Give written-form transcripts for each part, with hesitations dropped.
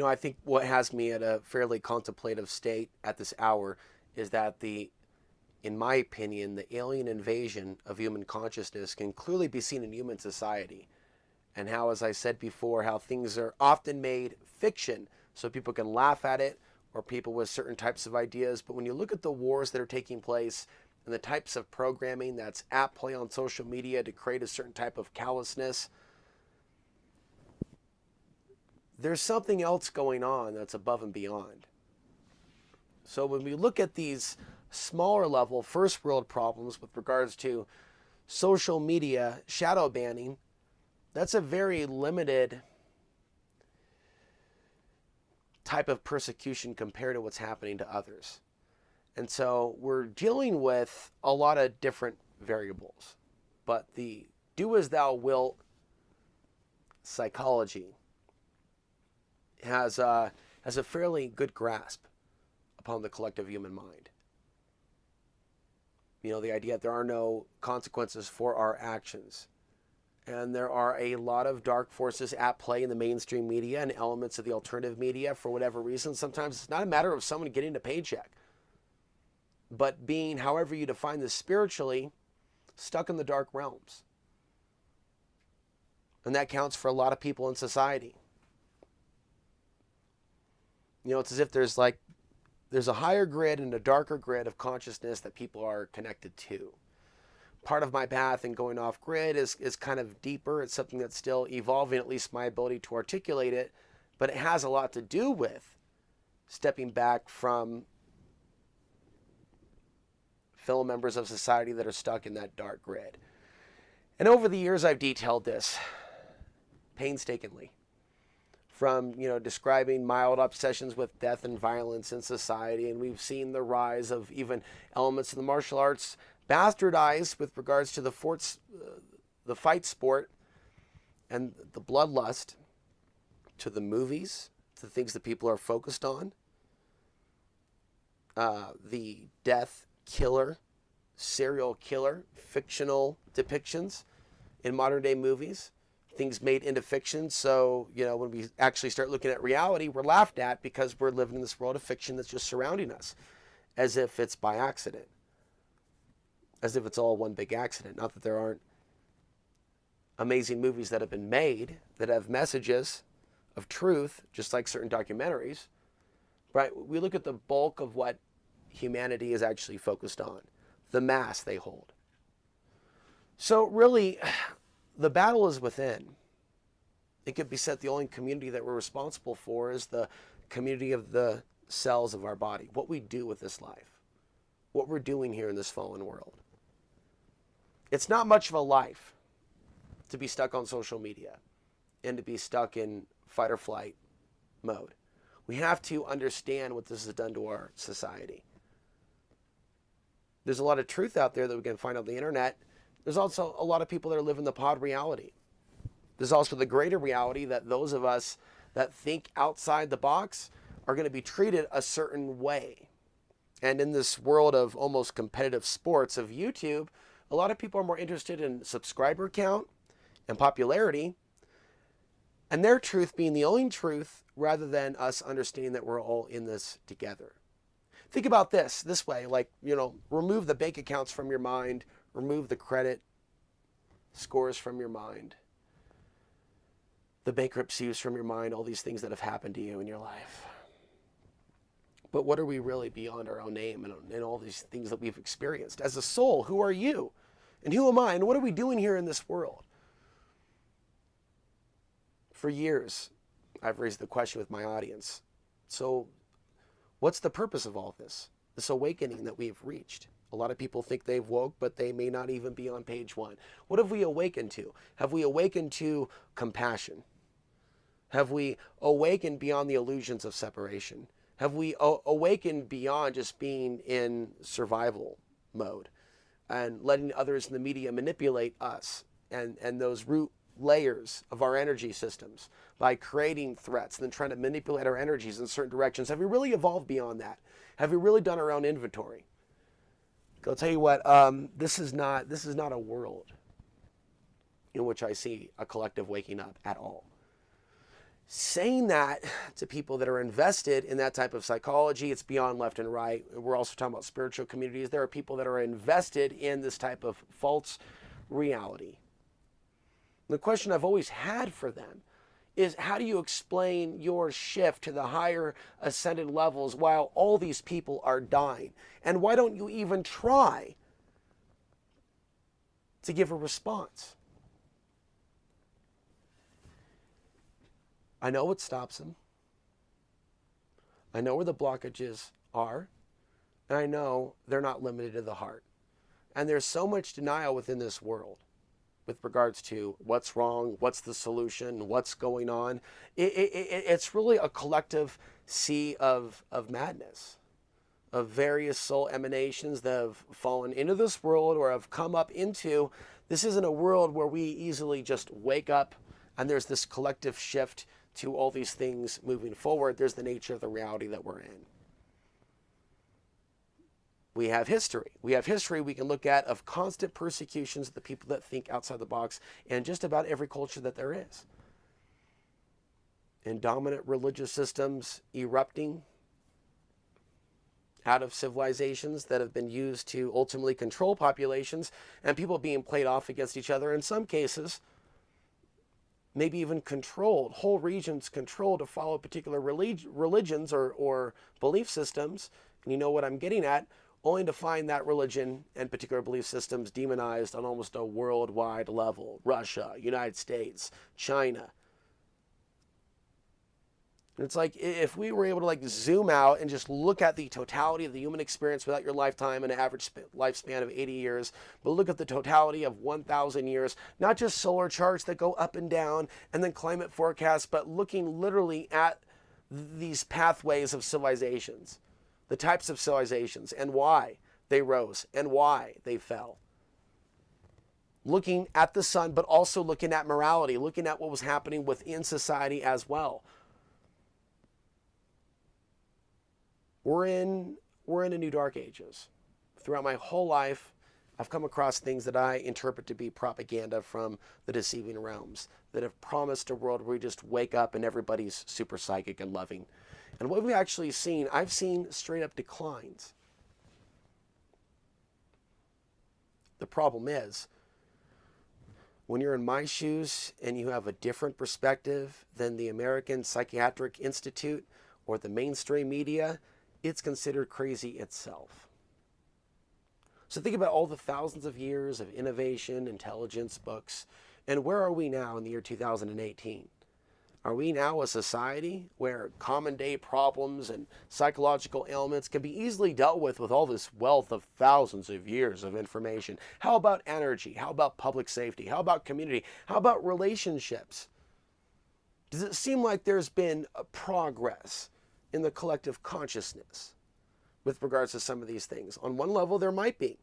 I think what has me at a fairly contemplative state at this hour is that in my opinion, the alien invasion of human consciousness can clearly be seen in human society. And how, as I said before, how things are often made fiction so people can laugh at it or people with certain types of ideas. But when you look at the wars that are taking place and the types of programming that's at play on social media to create a certain type of callousness, there's something else going on that's above and beyond. So when we look at these smaller level first world problems with regards to social media shadow banning, that's a very limited type of persecution compared to what's happening to others. And so we're dealing with a lot of different variables. But the do as thou wilt psychology has a fairly good grasp upon the collective human mind. The idea that there are no consequences for our actions. And there are a lot of dark forces at play in the mainstream media and elements of the alternative media for whatever reason. Sometimes it's not a matter of someone getting a paycheck, but being, however you define this spiritually, stuck in the dark realms. And that counts for a lot of people in society. It's as if there's a higher grid and a darker grid of consciousness that people are connected to. Part of my path in going off grid is kind of deeper. It's something that's still evolving, at least my ability to articulate it, but it has a lot to do with stepping back from fellow members of society that are stuck in that dark grid. And over the years, I've detailed this painstakingly. From describing mild obsessions with death and violence in society, and we've seen the rise of even elements of the martial arts bastardized with regards to the fight sport and the bloodlust, to the movies, to the things that people are focused on, the death killer, serial killer, fictional depictions in modern day movies. Things made into fiction. So, when we actually start looking at reality, we're laughed at because we're living in this world of fiction that's just surrounding us as if it's by accident, as if it's all one big accident. Not that there aren't amazing movies that have been made that have messages of truth, just like certain documentaries, right? We look at the bulk of what humanity is actually focused on, the mass they hold. So really, the battle is within. It could be said the only community that we're responsible for is the community of the cells of our body, what we do with this life, what we're doing here in this fallen world. It's not much of a life to be stuck on social media and to be stuck in fight or flight mode. We have to understand what this has done to our society. There's a lot of truth out there that we can find on the internet. There's also a lot of people that live in the pod reality. There's also the greater reality that those of us that think outside the box are going to be treated a certain way. And in this world of almost competitive sports of YouTube, a lot of people are more interested in subscriber count and popularity, and their truth being the only truth rather than us understanding that we're all in this together. Think about this way, remove the bank accounts from your mind, remove the credit scores from your mind, the bankruptcies from your mind, all these things that have happened to you in your life. But what are we really beyond our own name and all these things that we've experienced? As a soul, who are you? And who am I? And what are we doing here in this world? For years, I've raised the question with my audience. So what's the purpose of all this? This awakening that we've reached. A lot of people think they've woke, but they may not even be on page 1. What have we awakened to? Have we awakened to compassion? Have we awakened beyond the illusions of separation? Have we awakened beyond just being in survival mode and letting others in the media manipulate us and those root layers of our energy systems by creating threats and then trying to manipulate our energies in certain directions? Have we really evolved beyond that? Have we really done our own inventory? I'll tell you what, this is not a world in which I see a collective waking up at all. saying that to people that are invested in that type of psychology, it's beyond left and right. We're also talking about spiritual communities. There are people that are invested in this type of false reality. The question I've always had for them is, how do you explain your shift to the higher ascended levels while all these people are dying? And why don't you even try to give a response? I know what stops them. I know where the blockages are. And I know they're not limited to the heart. And there's so much denial within this world with regards to what's wrong, what's the solution, what's going on. It's really a collective sea of madness, of various soul emanations that have fallen into this world or have come up into. This isn't a world where we easily just wake up and there's this collective shift to all these things moving forward. There's the nature of the reality that we're in. We have history. We have history we can look at of constant persecutions of the people that think outside the box in just about every culture that there is. And dominant religious systems erupting out of civilizations that have been used to ultimately control populations, and people being played off against each other. In some cases, maybe even controlled, whole regions controlled to follow particular religions or belief systems. And you know what I'm getting at, only to find that religion and particular belief systems demonized on almost a worldwide level. Russia, United States, China. And it's like, if we were able to like zoom out and just look at the totality of the human experience without your lifetime, an average lifespan of 80 years, but look at the totality of 1,000 years, not just solar charts that go up and down and then climate forecasts, but looking literally at these pathways of civilizations, the types of civilizations and why they rose and why they fell. Looking at the sun, but also looking at morality, looking at what was happening within society as well. We're in a new dark ages. Throughout my whole life, I've come across things that I interpret to be propaganda from the deceiving realms that have promised a world where we just wake up and everybody's super psychic and loving. And what we've actually seen, I've seen straight up declines. The problem is, when you're in my shoes and you have a different perspective than the American Psychiatric Institute or the mainstream media, it's considered crazy itself. So think about all the thousands of years of innovation, intelligence, books, and where are we now in the year 2018? Are we now a society where common day problems and psychological ailments can be easily dealt with all this wealth of thousands of years of information? How about energy? How about public safety? How about community? How about relationships? Does it seem like there's been a progress in the collective consciousness with regards to some of these things? On one level, there might be,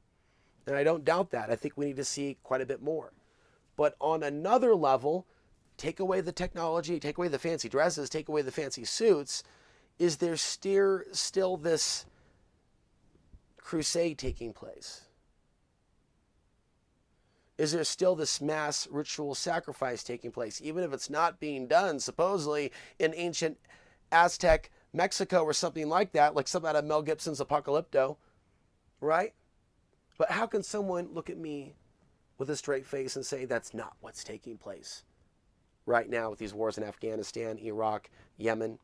and I don't doubt that. I think we need to see quite a bit more. But on another level, take away the technology, take away the fancy dresses, take away the fancy suits, is there still this crusade taking place? Is there still this mass ritual sacrifice taking place, even if it's not being done supposedly in ancient Aztec Mexico or something like that, like something out of Mel Gibson's Apocalypto, right? But how can someone look at me with a straight face and say that's not what's taking place right now with these wars in Afghanistan, Iraq, Yemen?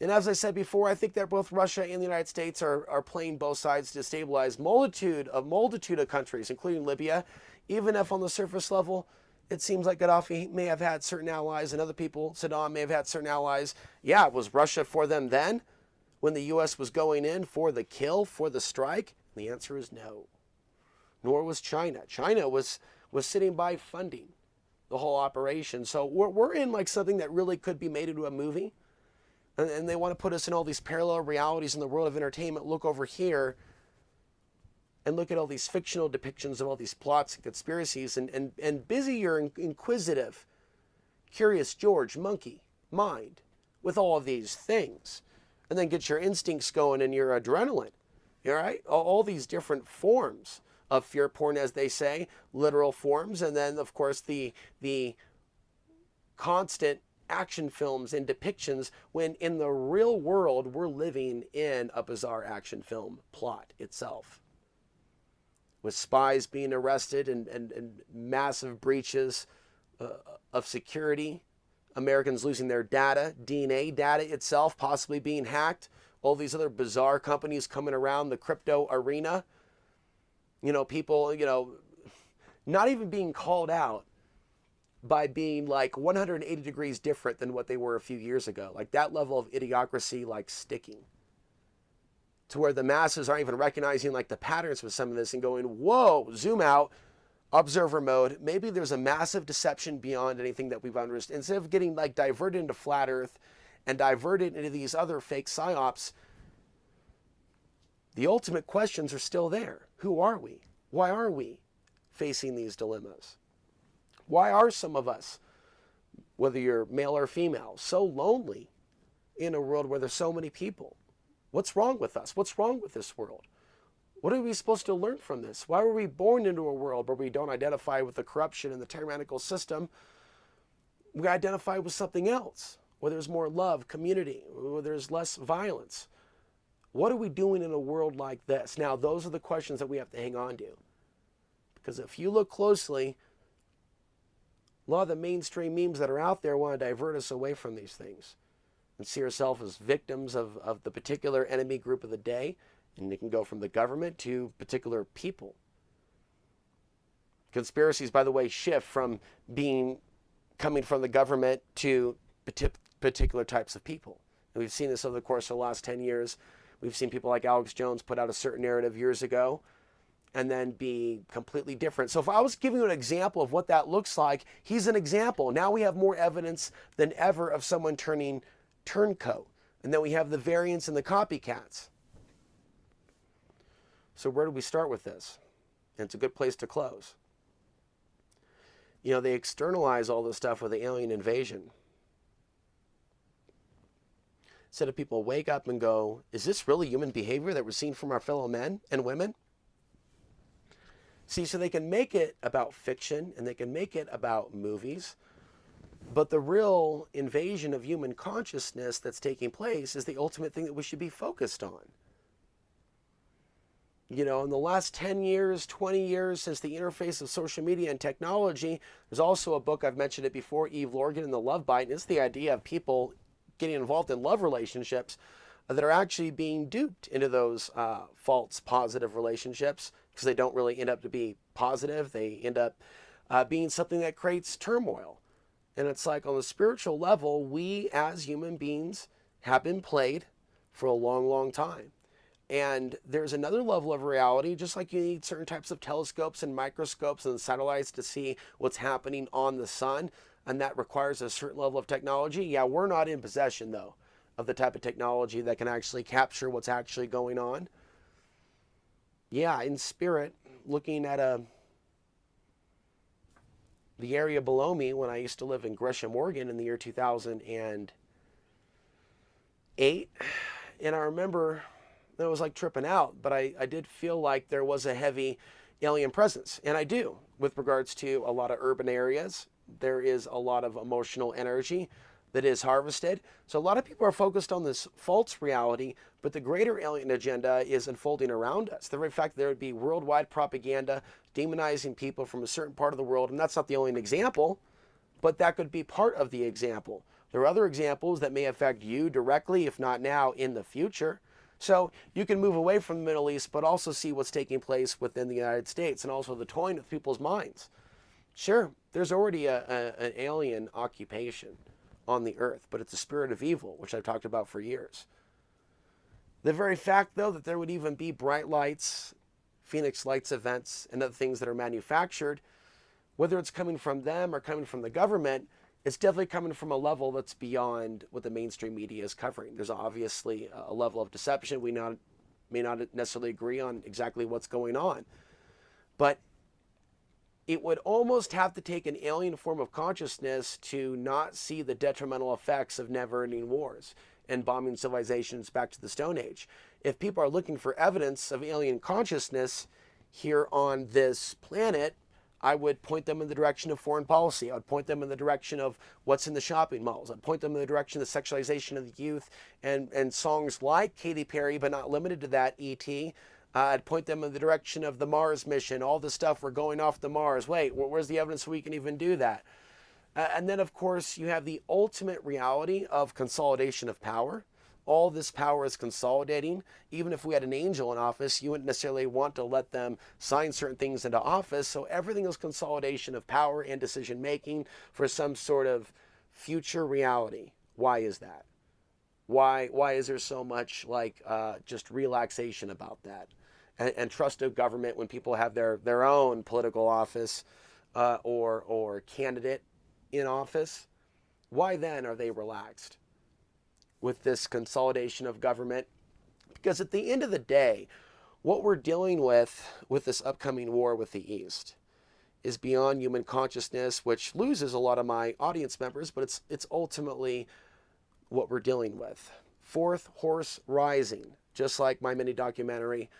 And as I said before, I think that both Russia and the United States are playing both sides to destabilize a multitude of countries, including Libya, even if on the surface level, it seems like Gaddafi may have had certain allies and other people, Saddam may have had certain allies. Yeah, was Russia for them then when the U.S. was going in for the kill, for the strike? And the answer is no. Nor was China. China was sitting by funding the whole operation. So we're in like something that really could be made into a movie. And they want to put us in all these parallel realities in the world of entertainment. Look over here and look at all these fictional depictions of all these plots and conspiracies and busy your inquisitive, curious George monkey mind with all of these things. And then get your instincts going and your adrenaline, all right? All these different forms of fear porn, as they say, literal forms. And then, of course, the constant action films and depictions when in the real world we're living in a bizarre action film plot itself, with spies being arrested and massive breaches of security, Americans losing their data, DNA data itself possibly being hacked, all these other bizarre companies coming around the crypto arena, people, not even being called out by being like 180 degrees different than what they were a few years ago. Like that level of idiocracy, like sticking to where the masses aren't even recognizing like the patterns with some of this and going, whoa, zoom out, observer mode. Maybe there's a massive deception beyond anything that we've understood. Instead of getting like diverted into flat earth and diverted into these other fake psyops, the ultimate questions are still there. Who are we? Why are we facing these dilemmas? Why are some of us, whether you're male or female, so lonely in a world where there's so many people? What's wrong with us? What's wrong with this world? What are we supposed to learn from this? Why were we born into a world where we don't identify with the corruption and the tyrannical system? We identify with something else, where there's more love, community, where there's less violence. What are we doing in a world like this? Now, those are the questions that we have to hang on to. Because if you look closely, a lot of the mainstream memes that are out there want to divert us away from these things and see ourselves as victims of the particular enemy group of the day. And it can go from the government to particular people. Conspiracies, by the way, shift from coming from the government to particular types of people. And we've seen this over the course of the last 10 years. We've seen people like Alex Jones put out a certain narrative years ago and then be completely different. So if I was giving you an example of what that looks like, he's an example. Now we have more evidence than ever of someone turning turncoat. And then we have the variants and the copycats. So where do we start with this? And it's a good place to close. They externalize all this stuff with the alien invasion. Instead of people wake up and go, is this really human behavior that we're seeing from our fellow men and women? See, so they can make it about fiction and they can make it about movies, but the real invasion of human consciousness that's taking place is the ultimate thing that we should be focused on. In the last 10 years, 20 years since the interface of social media and technology, there's also a book, I've mentioned it before, Eve Lorgen and the Love Bite, and it's the idea of people getting involved in love relationships that are actually being duped into those false positive relationships because they don't really end up to be positive. They end up being something that creates turmoil. And it's like on the spiritual level, we as human beings have been played for a long, long time. And there's another level of reality, just like you need certain types of telescopes and microscopes and satellites to see what's happening on the sun, and that requires a certain level of technology. Yeah, we're not in possession, though, of the type of technology that can actually capture what's actually going on. Yeah, in spirit, looking at the area below me when I used to live in Gresham, Oregon in the year 2008, and I remember that was like tripping out, but I did feel like there was a heavy alien presence, and I do, with regards to a lot of urban areas. There is a lot of emotional energy that is harvested. So a lot of people are focused on this false reality, but the greater alien agenda is unfolding around us. The very fact that there would be worldwide propaganda demonizing people from a certain part of the world, and that's not the only example, but that could be part of the example. There are other examples that may affect you directly, if not now, in the future. So you can move away from the Middle East, but also see what's taking place within the United States and also the toying with people's minds. Sure, there's already an alien occupation on the earth, but it's a spirit of evil, which I've talked about for years. The very fact, though, that there would even be bright lights, Phoenix Lights events, and other things that are manufactured, whether it's coming from them or coming from the government, it's definitely coming from a level that's beyond what the mainstream media is covering. There's obviously a level of deception. We may not necessarily agree on exactly what's going on. But it would almost have to take an alien form of consciousness to not see the detrimental effects of never-ending wars and bombing civilizations back to the Stone Age. If people are looking for evidence of alien consciousness here on this planet, I would point them in the direction of foreign policy. I would point them in the direction of what's in the shopping malls. I'd point them in the direction of the sexualization of the youth and songs like Katy Perry, but not limited to that, E.T. I'd point them in the direction of the Mars mission, all the stuff we're going off the Mars. Wait, where's the evidence we can even do that? And then, of course, you have the ultimate reality of consolidation of power. All this power is consolidating. Even if we had an angel in office, you wouldn't necessarily want to let them sign certain things into office. So everything is consolidation of power and decision making for some sort of future reality. Why is that? Why is there so much just relaxation about that? And trust of government when people have their own political office or candidate in office? Why then are they relaxed with this consolidation of government? Because at the end of the day, what we're dealing with this upcoming war with the East is beyond human consciousness, which loses a lot of my audience members, but it's ultimately what we're dealing with. Fourth horse rising, just like my mini documentary,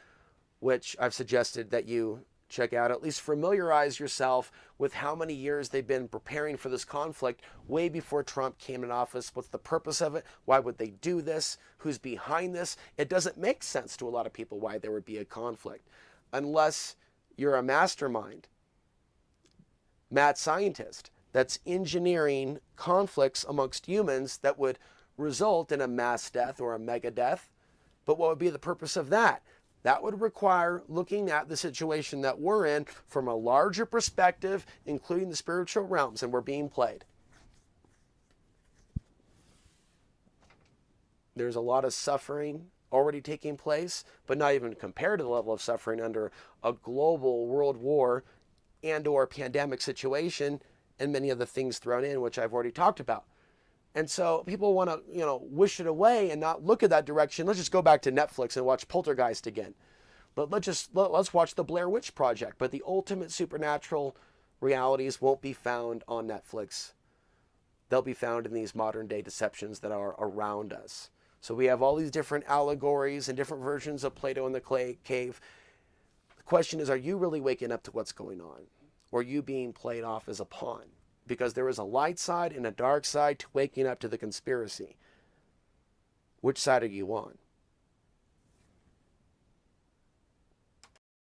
which I've suggested that you check out, at least familiarize yourself with how many years they've been preparing for this conflict way before Trump came in office. What's the purpose of it? Why would they do this? Who's behind this? It doesn't make sense to a lot of people why there would be a conflict unless you're a mastermind, mad scientist that's engineering conflicts amongst humans that would result in a mass death or a mega death. But what would be the purpose of that? That would require looking at the situation that we're in from a larger perspective, including the spiritual realms, and we're being played. There's a lot of suffering already taking place, but not even compared to the level of suffering under a global world war and or pandemic situation, and many of the things thrown in, which I've already talked about. And so people want to, wish it away and not look at that direction. Let's just go back to Netflix and watch Poltergeist again. But let's watch the Blair Witch Project. But the ultimate supernatural realities won't be found on Netflix. They'll be found in these modern day deceptions that are around us. So we have all these different allegories and different versions of Plato in the clay cave. The question is, are you really waking up to what's going on? Or are you being played off as a pawn? Because there is a light side and a dark side to waking up to the conspiracy. Which side are you on?